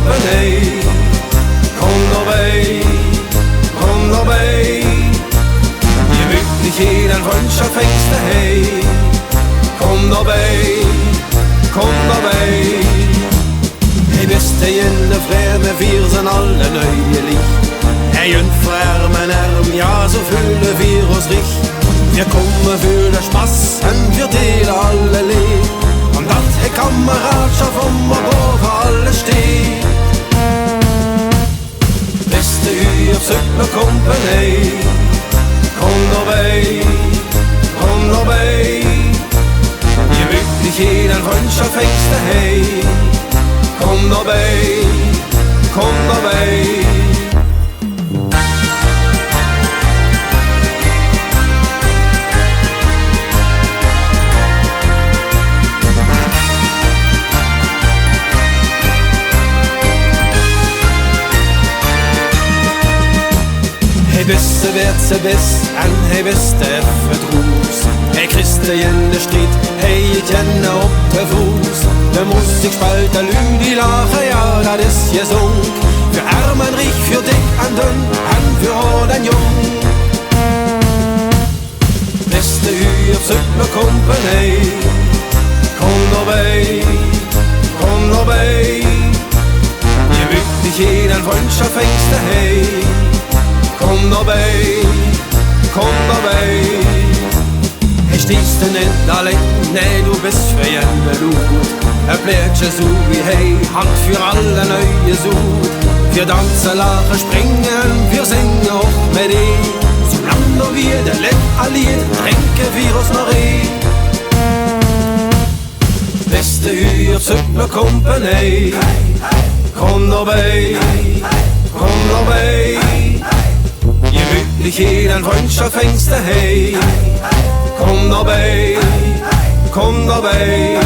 company. Kom nog bij, kom nog bij. Gemütlich in ein Freundschaftsfenster, hey. Kom nog bij, kom nog bij. Hey, beste jende vrede, wir sind alle neuerlich. Hey, und für Arm, ja, so fühlen wir uns richtig. Wir kommen für den Spaß und wir teilen alle Lieb. Und das hey Kameradschaft, um wo alles steht. Beste Uhr, sucht mir Company. Komm noch bei, komm noch bei. Gemütlich in ein Freundschaftsfenster, hey. Komm noch bei, komm noch bei. Hey beste Wärze best, an hey beste Verdruß. Hey Christen der Streit, hey ich kenne ob der Fuß. Der Musik spalt der Lüge, die Lache, ja, das ist gesung. Für arm ein Rich, für dick ein dünn, an für alt ein jung. Beste Hühr, sucht mir Company. Komm noch bei, komm noch bei. Gemütlich in ein Freundschaftsfenster, hey. Kom nog bij, kom nog bij. Hey, stehst du nicht allein, nee, du bist für jeden Blut. Plärtje so wie hey, Hand für alle neue Sud. Wir tanzen, lachen, springen, wir singen auch mit dir. Solange wir der Lett alliert, trinken wir uns noch eh. Beste Hühr, sucht mir Company. Komm noch bei, komm noch bei. Gemütlich in ein Freundschaftsfenster, hey. Komm noch bei, komm noch bei.